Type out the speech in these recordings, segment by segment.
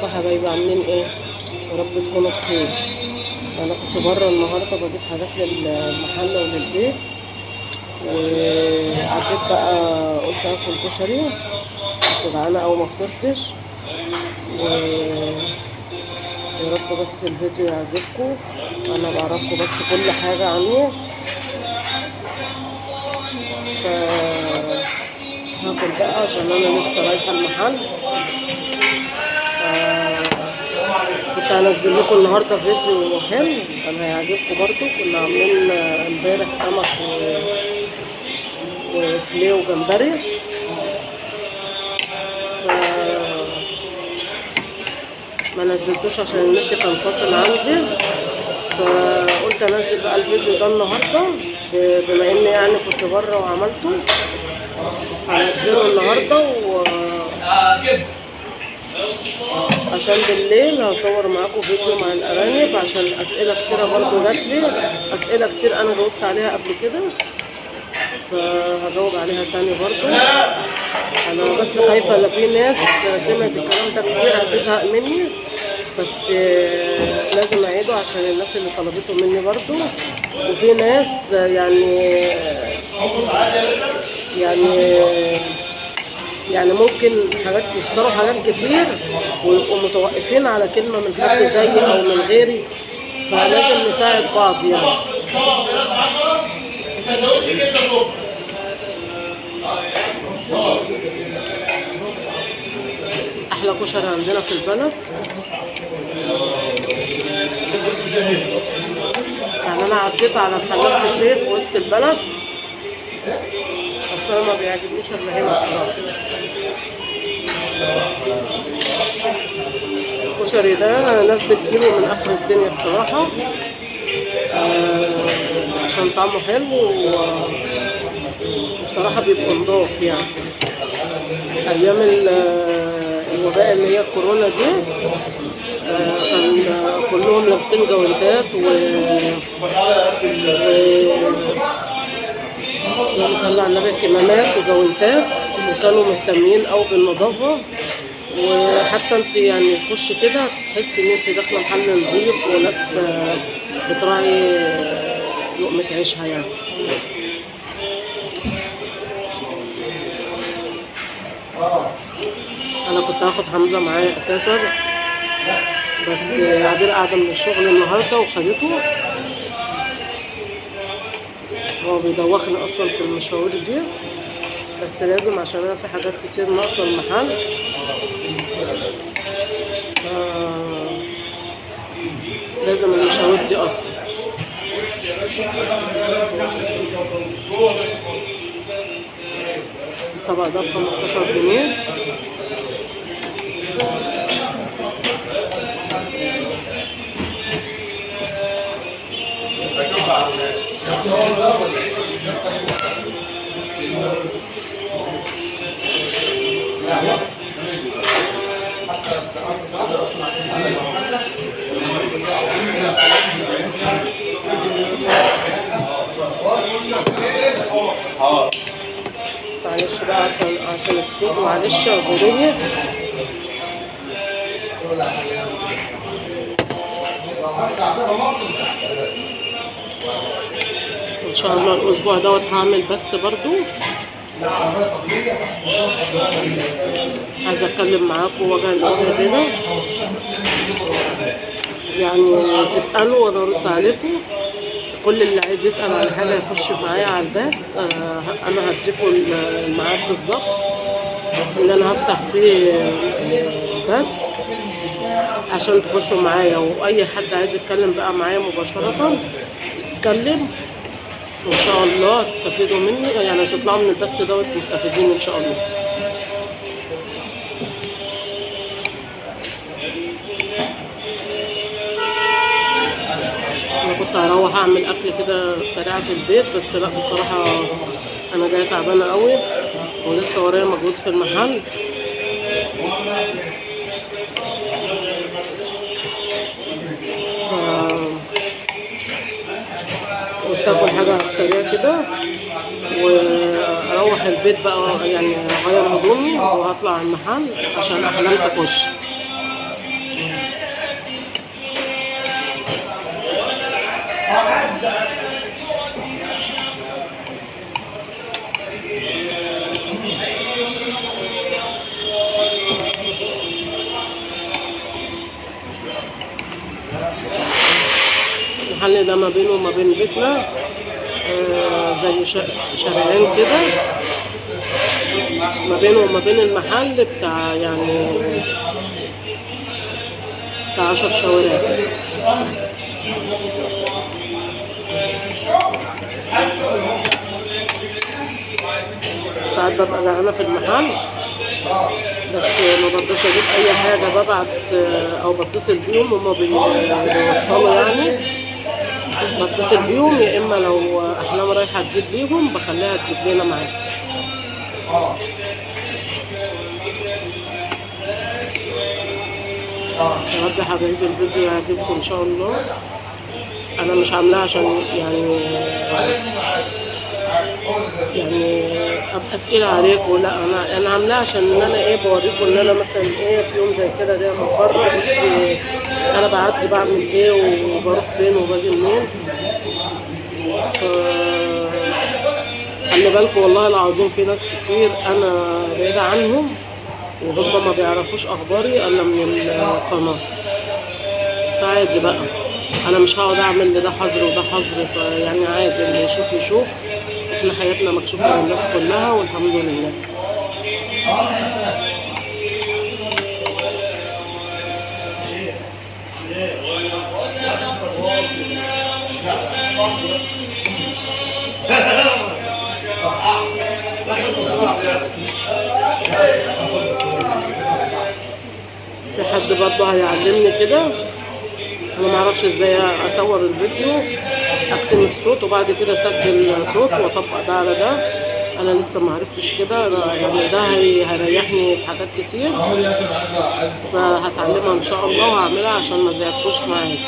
ازيكم حبايبي عاملين ايه؟ يا رب تكونوا بخير. انا كنت بره النهارده بجيب حاجات للمحل وللبيت، وعديت بقى قلت اكل كشري. كنت جعانه اوي ما فطرتش، ويا رب بس الفيديو يعجبكم. انا بعرفكم بس كل حاجه عني، ف هاكل بقى عشان انا لسه رايحه المحل. كنت هنزل لكم النهارده فيديو حلو كان هيعجبكم برضو. كنا عاملين امبارح سمك وفليه وجمبري، ما نزلتوش عشان النت كان فاصل عندي، فقلت انزل بقى الفيديو ده النهارده بما اني يعني كنت بره وعملته. هنزله النهارده عشان بالليل هصور معاكم فيديو مع الارانب، عشان اسئله كتيره برضو جاتلي، اسئله كتير انا جاوبت عليها قبل كده فهجاوب عليها تاني برضو. انا بس خايفه لا في ناس سمعت الكلام ده كتير هتزهق مني، بس لازم اعيده عشان الناس اللي طلبته مني برضو. وفي ناس يعني ممكن حاجات يخسروا حاجات كتير ويبقوا متوقفين على كلمة من حد زيي أو من غيري، فلازم نساعد بعض يعني. أحلى كشري عندنا في البلد، يعني أنا عديت على محلات كتير في وسط البلد بس أنا ما بيعجبنيش إلا هنا بصراحة. الكشري ده ناس بتجيبه من اخر الدنيا بصراحة، عشان طعمه حلو وبصراحة بيبقى نضاف يعني. ايام الوباء اللي هي الكورونا دي كان كلهم لابسين جوانتات اللهم صل على النبي، كمامات وجوانتات، وكانوا مهتمين أوي بالنظافة. وحتى انت يعني تخش كده تحسي ان انت داخله محل نظيف وناس بتراعي لقمة عيشها يعني. انا كنت هاخد حمزة معايا اساسا، بس عادل قاعدة من الشغل النهارده وخدته. هو بيدوخني اصلا في المشاوير دي، بس لازم عشان انا في حاجات كتير ناقصه المحل، لازم المشاوير دي اصلا. الطبق ده ب15 جنيه. معلش بقى عشان الصوت، معلش اعذروني. ان شاء الله الاسبوع دوت هعمل بس برضو عايزه اتكلم معاكم وجها لوجه كده، يعني تسالوا وانا ارد عليكم. كل اللي عايز يسال على حاجه يخش معايا على الباث، انا هديكم الميعاد بالظبط اللي انا هفتح فيه بس عشان تخشوا معايا. واي حد عايز يتكلم بقى معايا مباشره يتكلم، وان شاء الله تستفيدوا مني، يعني تطلعوا من البث دوت مستفيدين ان شاء الله. انا كنت هروح اعمل اكل كده سريع في البيت، بس لا بصراحه انا جايه تعبانه قوي ولسه ورايا مجهود في المحل. قلت اكل حاجه على السريع كده واروح البيت بقى، يعني اغير هدومي وهطلع المحل عشان احلام تخش. المحل ده ما بينه وما بين بيتنا زي شارعين كده، ما بينه وما بين المحل بتاع يعني بتاع 10 شوارع. ساعات ببقى جعانة في المحل بس ما برضاش اجيب اي حاجة، ببعت او بتصل بيهم، هما بيوصلوا يعني، بتصل بيهم، يا اما لو احلام رايحة تجيب ليهم بخليها تجيب لنا معاها. يا رب يا حبايبي الفيديو يعجبكم ان شاء الله. انا مش عاملاه عشان يعني ابقى تقيلة عليكم، لا، انا عاملاه عشان ان انا ايه بوريكم ان انا مثلا ايه في يوم زي كده جايه من بره، بصي انا بعدي بعمل ايه وبروح فين وباجي منين. خلي بالكم والله العظيم في ناس كتير انا بعيدة عنهم وهم ما بيعرفوش اخباري الا من القناة، فعادي بقى، انا مش هقعد اعمل لده حظر وده حظر، فيعني عادي اللي يشوف يشوف، احنا حياتنا مكشوفة للناس كلها والحمد لله. في حد برضه هيعلمني كده، انا معرفش ازاي اصور الفيديو، اكتم الصوت وبعد كده اسجل صوت واطبق ده على ده، انا لسه معرفتش كده، يعني ده هيريحني في حاجات كتير، فهتعلمها ان شاء الله وهعملها عشان ما زعلتوش معايا.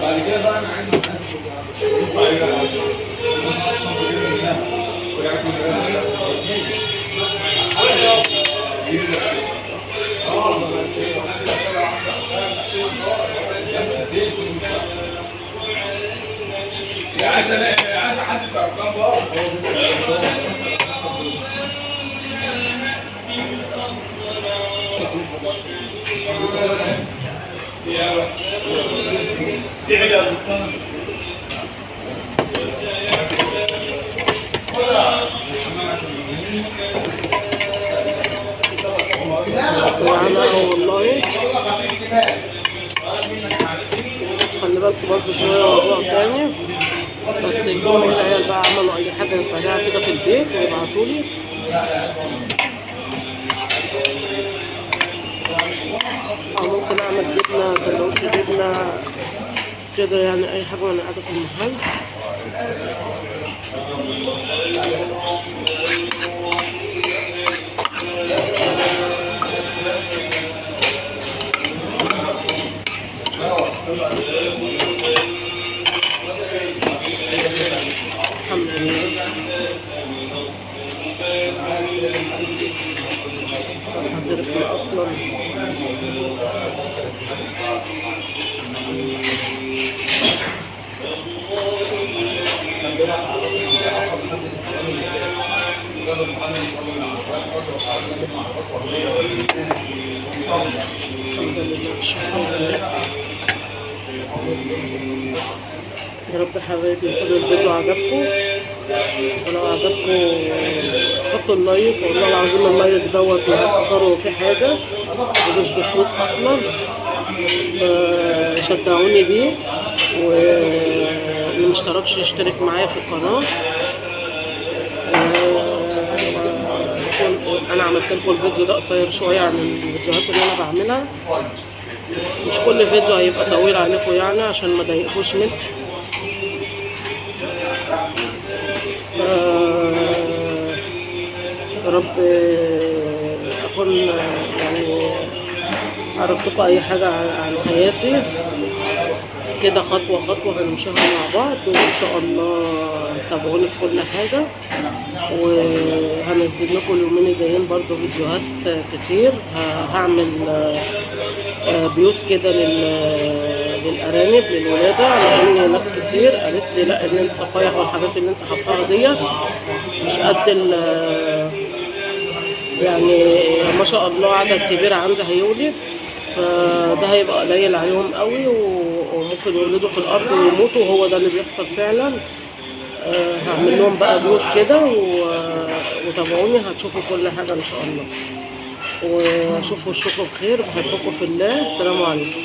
بعد كده بقى انا عايز عايز حد بتاع والله خلي بالكم برضه شويه موضوع تاني، بس يكون العيال بقى عملوا اي حاجه سريعه كده في البيت ويبعتولي، او ممكن اعمل جبنه، سندوتش جبنه كده، يعني اي حاجه وانا قاعده في المحل. الحمد لله هتعرفنا اصلا. يا رب حبايبي يكون الفيديو عجبكم، ولو عجبكم حطوا اللايك، والله العظيم اللايك دوت لا هتخسروا فيه حاجة مش بفلوس اصلا، شجعوني بيه، واللي مشتركش يشترك معايا في القناة. انا عملت لكم الفيديو ده قصير شوية عن الفيديوهات اللي انا بعملها، مش كل فيديو هيبقى طويل عليكم يعني عشان ما ضايقكوش منه. يا رب اكون يعني عرفتكم اي حاجة عن حياتي، كده خطوة خطوة هنمشيها مع بعض، وإن شاء الله تابعوني في كل حاجة. وهنزل لكم اليومين الجايين برضو فيديوهات كتير. هعمل بيوت كده للأرانب للولادة، لأن ناس كتير قالت لي لا إن انت صفايح والحاجات اللي انت حطاها ديت مش قد يعني ما شاء الله عدد كبير عندي هيولد، فده هيبقى قليل عليهم قوي وممكن يولدوا في الارض ويموتوا، وهو ده اللي بيحصل فعلا. هعمل لهم بقى بيوت كده وتابعوني هتشوفوا كل حاجه ان شاء الله، واشوفوا وشكم بخير. بحبكم في الله. السلام عليكم.